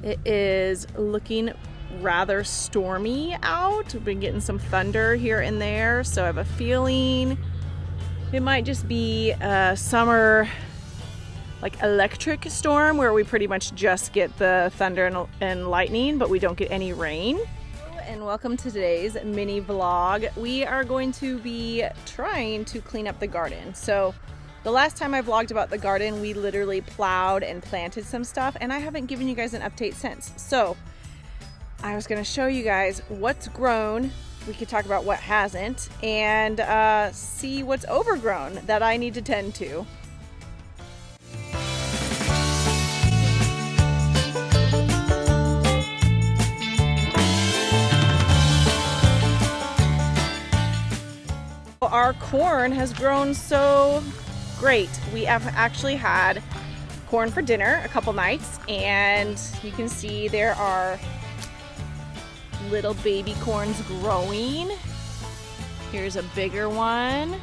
It is looking rather stormy out. We've been getting some thunder here and there, so I have a feeling it might just be a summer like electric storm where we pretty much just get the thunder and lightning, but we don't get any rain. And welcome to today's mini vlog. We are going to be trying to clean up the garden. So the last time I vlogged about the garden, we literally plowed and planted some stuff, and I haven't given you guys an update since. So I was gonna show you guys what's grown. We could talk about what hasn't and see what's overgrown that I need to tend to. Our corn has grown so great. We have actually had corn for dinner a couple nights, and you can see there are little baby corns growing. Here's a bigger one.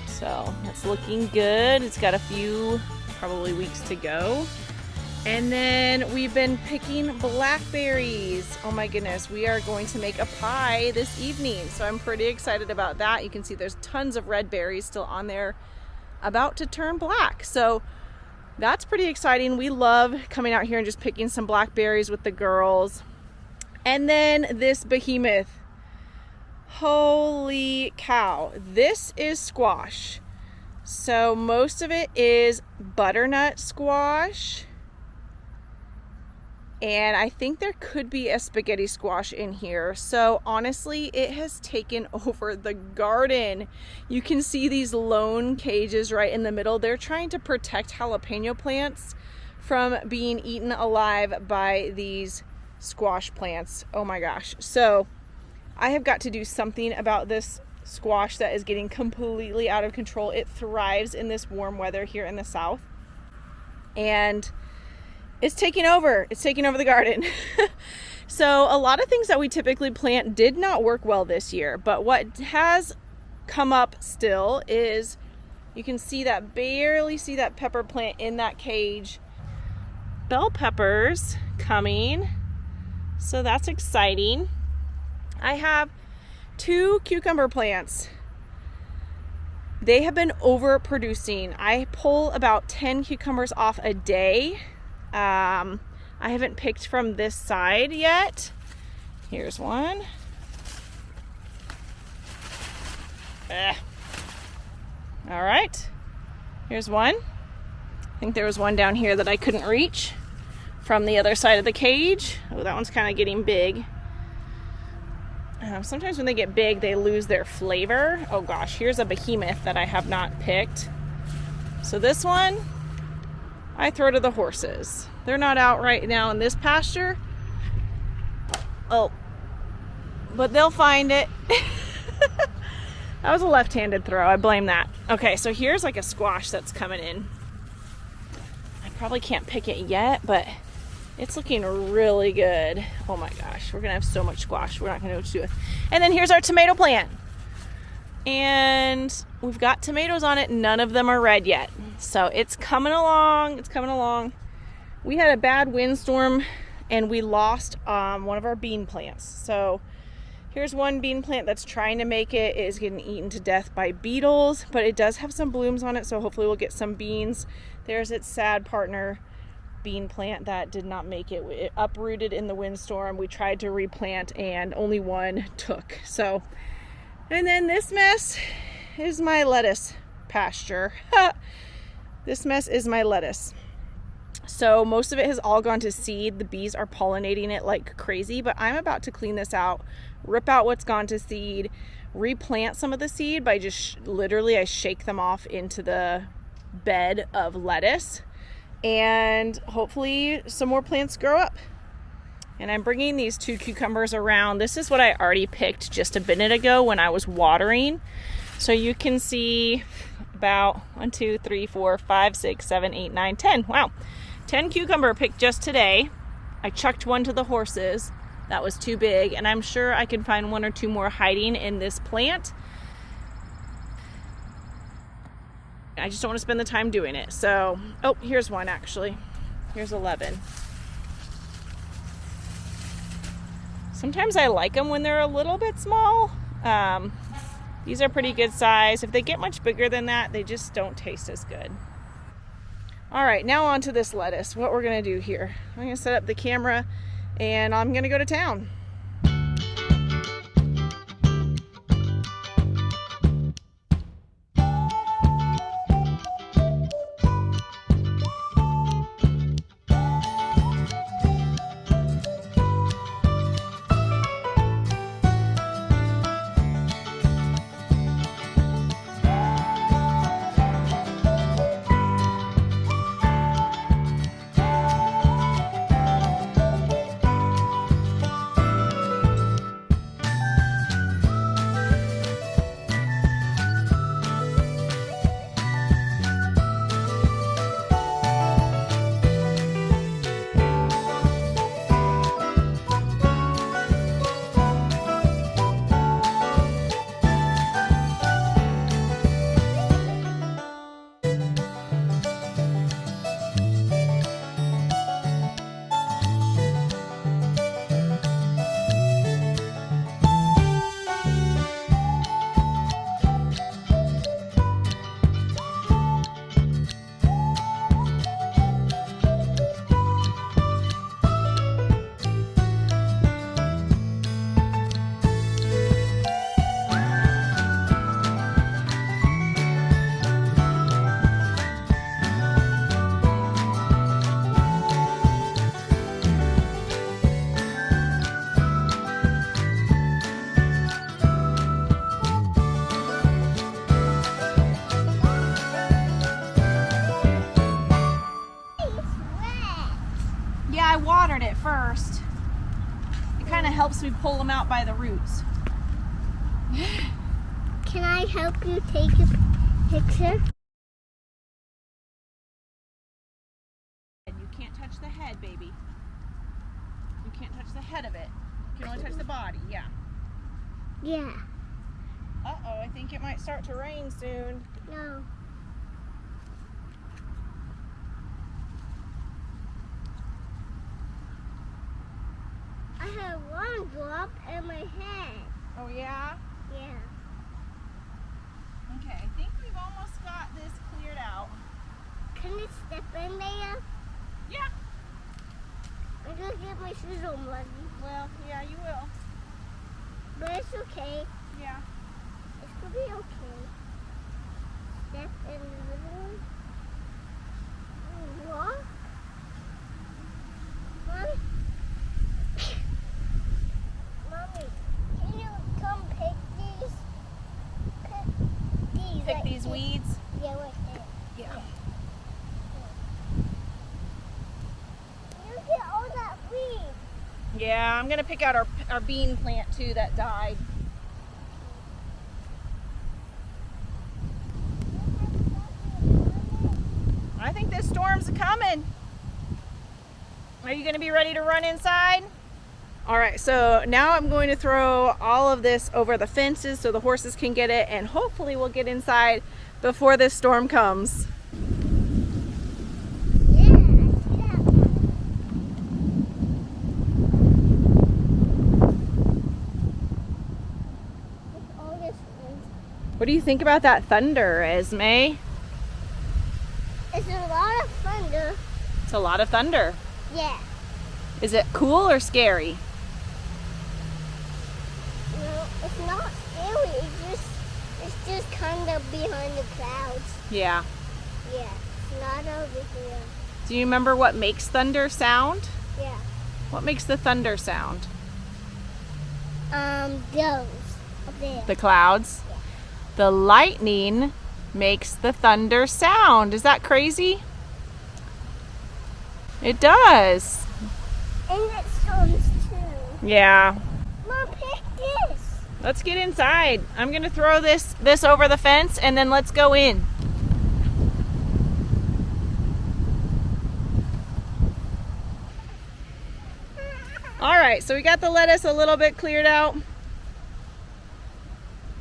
So it's looking good. It's got a few probably weeks to go. And then we've been picking blackberries. Oh my goodness, we are going to make a pie this evening. So I'm pretty excited about that. You can see there's tons of red berries still on there, about to turn black. So that's pretty exciting. We love coming out here and just picking some blackberries with the girls. And then this behemoth. Holy cow. This is squash. So most of it is butternut squash. And I think there could be a spaghetti squash in here. So honestly, it has taken over the garden. You can see these lone cages right in the middle. They're trying to protect jalapeno plants from being eaten alive by these squash plants. Oh my gosh. So I have got to do something about this squash that is getting completely out of control. It thrives in this warm weather here in the south, and it's taking over. It's taking over the garden. So a lot of things that we typically plant did not work well this year, but what has come up still is, you can see that, barely see that pepper plant in that cage. Bell peppers coming. So that's exciting. I have 2 cucumber plants. They have been overproducing. I pull about 10 cucumbers off a day. I haven't picked from this side yet. Here's one. All right. Here's one. I think there was one down here that I couldn't reach from the other side of the cage. Oh, that one's kind of getting big. Sometimes when they get big, they lose their flavor. Oh gosh, here's a behemoth that I have not picked. So this one, I throw to the horses. They're not out right now in this pasture. Oh, but they'll find it. That was a left-handed throw. I blame that. Okay, so here's like a squash that's coming in. I probably can't pick it yet, but it's looking really good. Oh my gosh, we're gonna have so much squash. We're not gonna know what to do with. And then here's our tomato plant. And we've got tomatoes on it. None of them are red yet. So it's coming along. It's coming along. We had a bad windstorm and we lost one of our bean plants. So here's one bean plant that's trying to make it. It is getting eaten to death by beetles, but it does have some blooms on it. So hopefully we'll get some beans. There's its sad partner bean plant that did not make it. It uprooted in the windstorm. We tried to replant and only one took. So, and then this mess is my lettuce pasture. This mess is my lettuce. So most of it has all gone to seed. The bees are pollinating it like crazy, but I'm about to clean this out, rip out what's gone to seed, replant some of the seed by just literally I shake them off into the bed of lettuce, and hopefully some more plants grow up. And I'm bringing these 2 cucumbers around. This is what I already picked just a minute ago when I was watering. So you can see about 1, 2, 3, 4, 5, 6, 7, 8, 9, 10. Wow. 10 cucumber picked just today. I chucked one to the horses. That was too big. And I'm sure I can find 1 or 2 more hiding in this plant. I just don't want to spend the time doing it. So, oh, here's one actually. Here's 11. Sometimes I like them when they're a little bit small. These are pretty good size. If they get much bigger than that, they just don't taste as good. All right, now on to this lettuce. What we're gonna do here. I'm gonna set up the camera and I'm gonna go to town. I watered it first. It kind of helps me pull them out by the roots. Can I help you take a picture? You can't touch the head, baby. You can't touch the head of it. You can only touch the body, yeah. Yeah. Uh-oh, I think it might start to rain soon. No. I have one drop in my head. Oh, yeah? Yeah. Okay, I think we've almost got this cleared out. Can I step in there? Yeah. I'm gonna get my shoes on, Lucky. Well, yeah, you will. But it's okay. Yeah. It's gonna be okay. Step in the middle. Walk. Mommy. Mommy, can you come pick these? Pick these weeds? Yeah, right there. Yeah. You get all that weed. Yeah, I'm going to pick out our bean plant, too, that died. I think this storm's coming. Are you going to be ready to run inside? All right, so now I'm going to throw all of this over the fences so the horses can get it, and hopefully we'll get inside before this storm comes. Yeah, I see that one. It's all this one. What do you think about that thunder, Esme? It's a lot of thunder. It's a lot of thunder. Yeah. Is it cool or scary? No, it's not scary. It's just kind of behind the clouds. Yeah. Yeah, it's not over here. Do you remember what makes thunder sound? Yeah. What makes the thunder sound? Those up there. The clouds. Yeah. The lightning makes the thunder sound. Is that crazy? It does. And it storms too. Yeah. Mom, pick this. Let's get inside. I'm gonna throw this over the fence and then let's go in. All right, so we got the lettuce a little bit cleared out.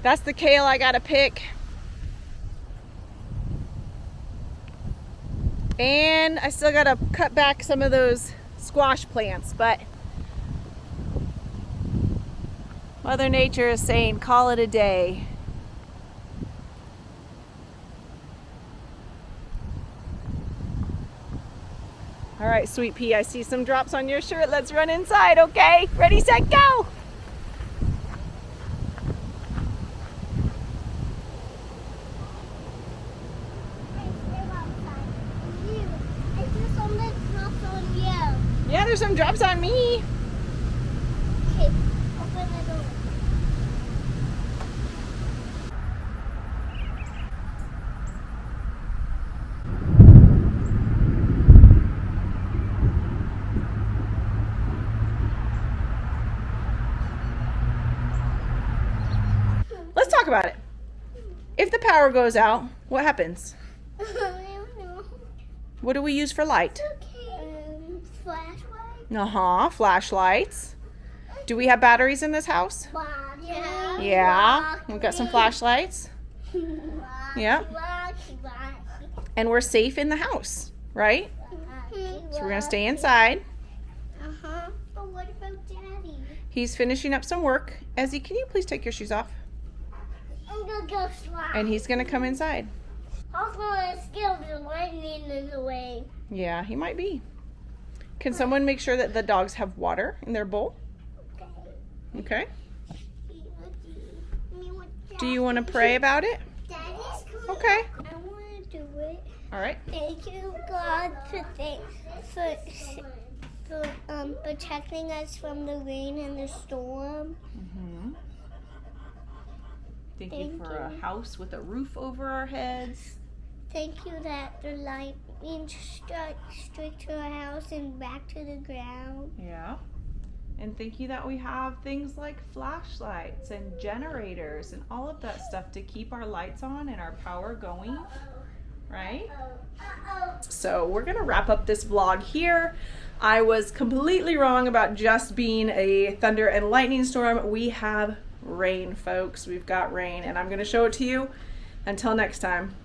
That's the kale I gotta pick. And I still gotta cut back some of those squash plants, but Mother Nature is saying, call it a day. All right, Sweet Pea, I see some drops on your shirt. Let's run inside, okay? Ready, set, go! Yeah, there's some drops on me. Okay, open the door. Let's talk about it. If the power goes out, what happens? I don't know. What do we use for light? Okay. Flashlight? Flashlights. Do we have batteries in this house? Yeah. Yeah. We've got some flashlights. Yeah. And we're safe in the house, right? So we're gonna stay inside. But what about Daddy? He's finishing up some work. Ezzy, can you please take your shoes off? I'm gonna go slide. And he's gonna come inside. Also, I'm scared the lightning in the way. Yeah, he might be. Can someone make sure that the dogs have water in their bowl? Okay. Do you want to pray about it? Daddy's coming. Okay. I want to do it. All right. Thank you, God, for protecting us from the rain and the storm. Thank you for a house with a roof over our heads. Thank you that the lightning struck straight to our house and back to the ground. Yeah. And thank you that we have things like flashlights and generators and all of that stuff to keep our lights on and our power going, right? So we're gonna wrap up this vlog here. I was completely wrong about just being a thunder and lightning storm. We have rain, folks. We've got rain, and I'm gonna show it to you. Until next time.